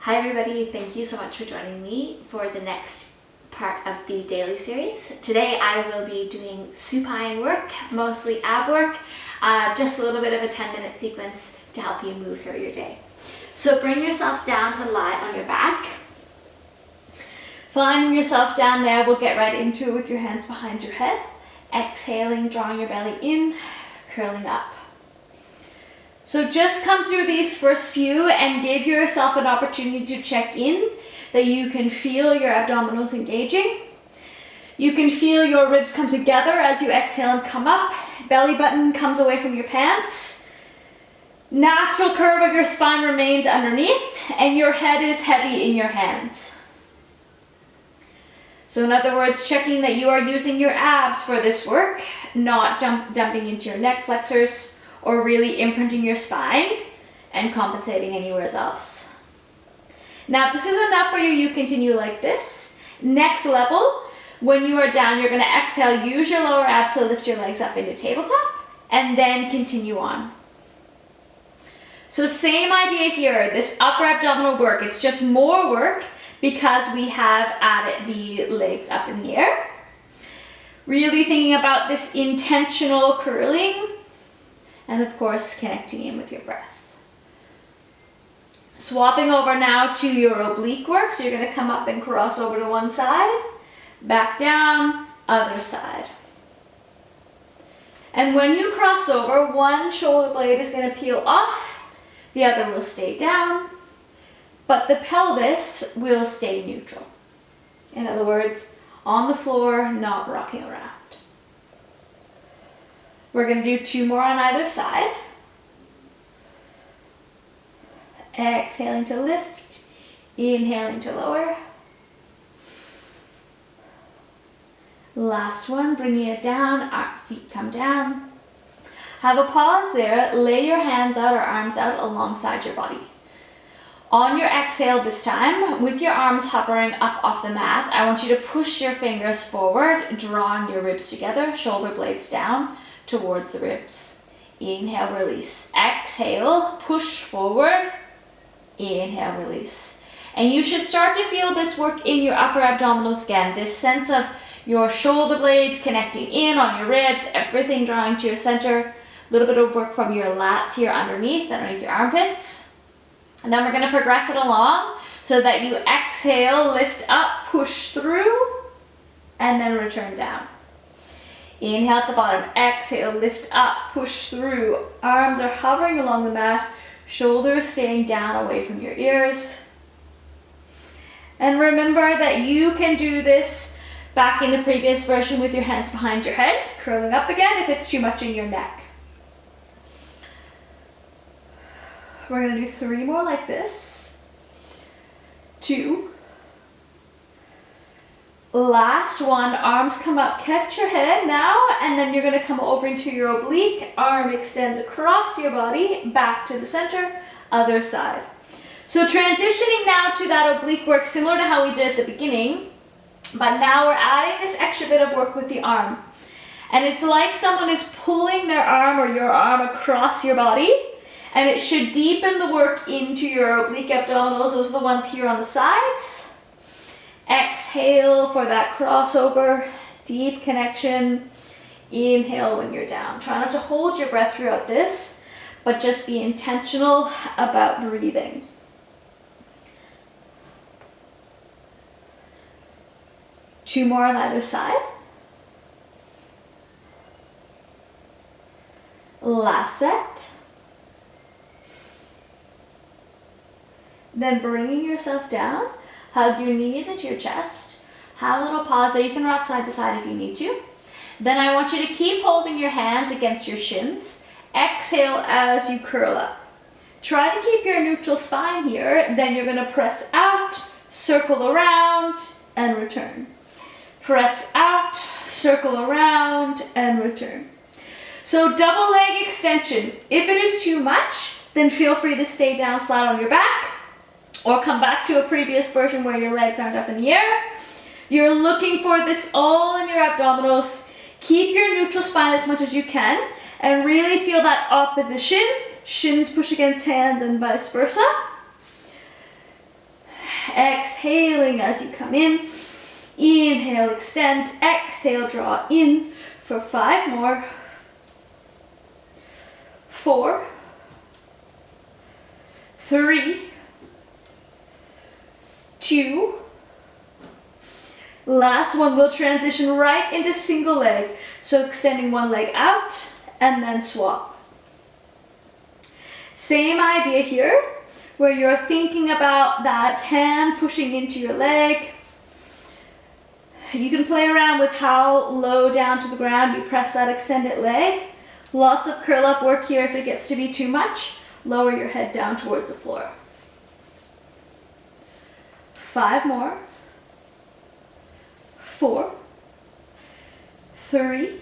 Hi everybody, thank you so much for joining me for the next part of the daily series. Today I will be doing supine work, mostly ab work, just a little bit of a 10-minute sequence to help you move through your day. So bring yourself down to lie on your back. Finding yourself down there, we'll get right into it with your hands behind your head. Exhaling, drawing your belly in, curling up. So just come through these first few and give yourself an opportunity to check in, that you can feel your abdominals engaging. You can feel your ribs come together as you exhale and come up. Belly button comes away from your pants. Natural curve of your spine remains underneath and your head is heavy in your hands. So in other words, checking that you are using your abs for this work, not dumping into your neck flexors, or really imprinting your spine and compensating anywhere else. Now, if this is enough for you, you continue like this. Next level, when you are down, you're going to exhale, use your lower abs to lift your legs up into tabletop, and then continue on. So same idea here, this upper abdominal work, it's just more work because we have added the legs up in the air. Really thinking about this intentional curling, and of course, connecting in with your breath. Swapping over now to your oblique work. So you're going to come up and cross over to one side, back down, other side. And when you cross over, one shoulder blade is going to peel off, the other will stay down, but the pelvis will stay neutral. In other words, on the floor, not rocking around. We're going to do 2 more on either side. Exhaling to lift, inhaling to lower. Last one, bringing it down, our feet come down. Have a pause there, lay your hands out or arms out alongside your body. On your exhale this time, with your arms hovering up off the mat, I want you to push your fingers forward, drawing your ribs together, shoulder blades down, towards the ribs. Inhale, release. Exhale, push forward. Inhale, release. And you should start to feel this work in your upper abdominals again. This sense of your shoulder blades connecting in on your ribs, everything drawing to your center. A little bit of work from your lats here underneath your armpits. And then we're going to progress it along so that you exhale, lift up, push through, and then return down. Inhale at the bottom, exhale, lift up, push through. Arms are hovering along the mat, shoulders staying down away from your ears. And remember that you can do this back in the previous version with your hands behind your head, curling up again if it's too much in your neck. We're going to do 3 more like this. 2. Last one, arms come up, catch your head now, and then you're going to come over into your oblique. Arm extends across your body, back to the center, other side. So transitioning now to that oblique work, similar to how we did at the beginning, but now we're adding this extra bit of work with the arm. And it's like someone is pulling their arm or your arm across your body, and it should deepen the work into your oblique abdominals. Those are the ones here on the sides. Exhale for that crossover, deep connection. Inhale when you're down. Try not to hold your breath throughout this, but just be intentional about breathing. Two more on either side. Last set. Then bringing yourself down. Hug your knees into your chest. Have a little pause there. You can rock side to side if you need to. Then I want you to keep holding your hands against your shins. Exhale as you curl up. Try to keep your neutral spine here. Then you're going to press out, circle around, and return. Press out, circle around, and return. So double leg extension. If it is too much, then feel free to stay down flat on your back, or come back to a previous version where your legs aren't up in the air. You're looking for this all in your abdominals. Keep your neutral spine as much as you can and really feel that opposition. Shins push against hands and vice versa. Exhaling as you come in. Inhale, extend. Exhale, draw in for 5 more. 4, 3, 2. Last one, we'll transition right into single leg. So extending one leg out and then swap. Same idea here, where you're thinking about that hand pushing into your leg. You can play around with how low down to the ground you press that extended leg. Lots of curl up work here if it gets to be too much. Lower your head down towards the floor. 5 more. 4, 3,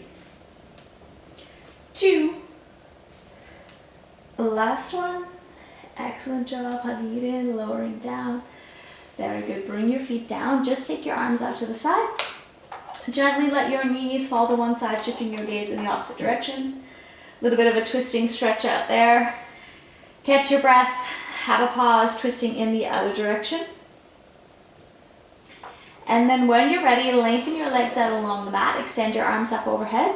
2. Last one. Excellent job, hugging it in, lowering down. Very good. Bring your feet down. Just take your arms out to the sides. Gently let your knees fall to one side, shifting your gaze in the opposite direction. A little bit of a twisting stretch out there. Catch your breath. Have a pause, twisting in the other direction. And then when you're ready, lengthen your legs out along the mat. Extend your arms up overhead,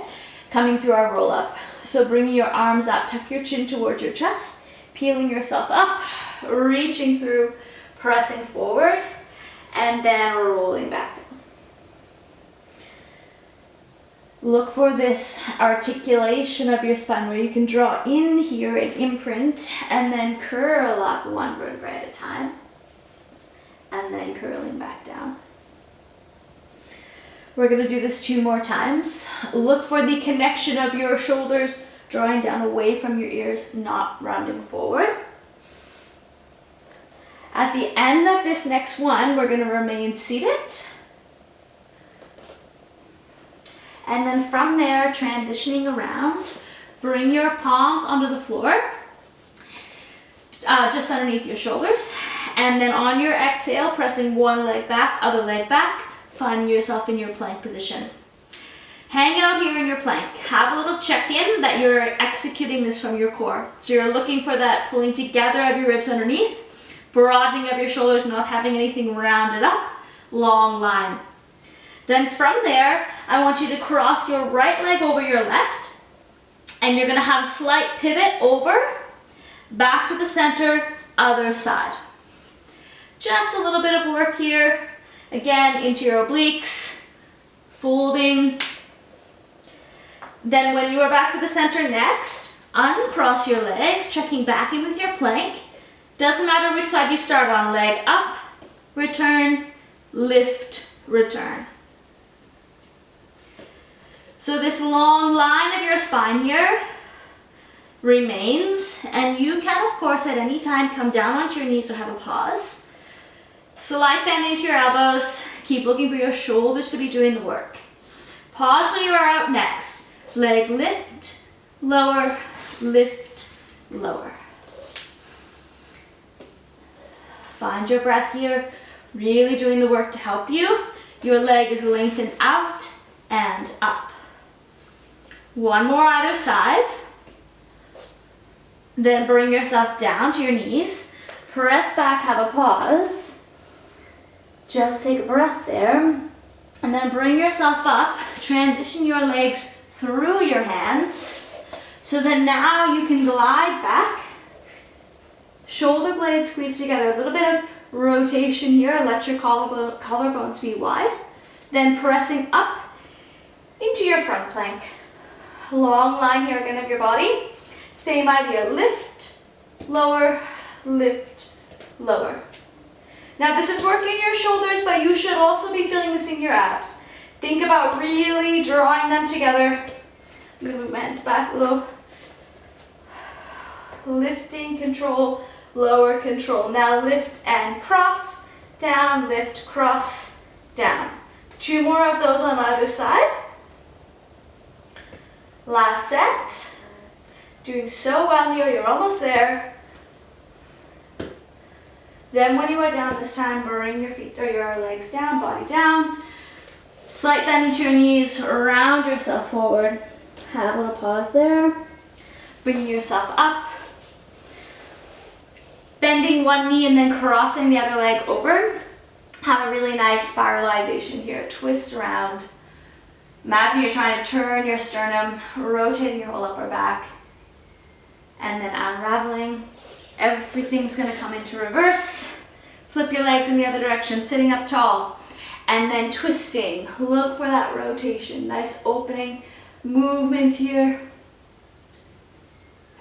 coming through our roll up. So bringing your arms up, tuck your chin towards your chest, peeling yourself up, reaching through, pressing forward, and then rolling back down. Look for this articulation of your spine where you can draw in here and imprint, and then curl up one vertebrae at a time, and then curling back down. We're going to do this 2 more times. Look for the connection of your shoulders, drawing down away from your ears, not rounding forward. At the end of this next one, we're going to remain seated. And then from there, transitioning around, bring your palms onto the floor, just underneath your shoulders. And then on your exhale, pressing one leg back, other leg back, finding yourself in your plank position. Hang out here in your plank. Have a little check-in that you're executing this from your core. So you're looking for that pulling together of your ribs underneath, broadening of your shoulders, not having anything rounded up, long line. Then from there, I want you to cross your right leg over your left, and you're gonna have a slight pivot over, back to the center, other side. Just a little bit of work here. Again, into your obliques, folding. Then when you are back to the center next, uncross your legs, checking back in with your plank. Doesn't matter which side you start on, leg up, return, lift, return. So this long line of your spine here remains, and you can of course at any time come down onto your knees or have a pause. Slight bend into your elbows. Keep looking for your shoulders to be doing the work. Pause when you are out next. Leg lift, lower, lift, lower. Find your breath here, really doing the work to help you. Your leg is lengthened out and up. One more either side. Then bring yourself down to your knees. Press back, have a pause. Just take a breath there, and then bring yourself up, transition your legs through your hands, so that now you can glide back, shoulder blades squeeze together, a little bit of rotation here, let your collarbones be wide, then pressing up into your front plank. Long line here again of your body, same idea, lift, lower, lift, lower. Now this is working your shoulders, but you should also be feeling this in your abs. Think about really drawing them together. I'm gonna move my hands back a little. Lifting, control, lower, control. Now lift and cross, down, lift, cross, down. 2 more of those on either side. Last set. Doing so well, Leo, you're almost there. Then when you are down this time, bring your feet or your legs down, body down. Slight bend into your knees, round yourself forward. Have a little pause there. Bringing yourself up. Bending one knee and then crossing the other leg over. Have a really nice spiralization here. Twist around. Imagine you're trying to turn your sternum, rotating your whole upper back, and then unraveling. Everything's gonna come into reverse. Flip your legs in the other direction, sitting up tall, and then twisting. Look for that rotation. Nice opening movement here.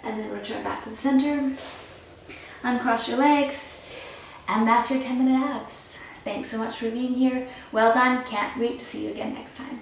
And then return back to the center. Uncross your legs. And that's your 10-minute abs. Thanks so much for being here. Well done. Can't wait to see you again next time.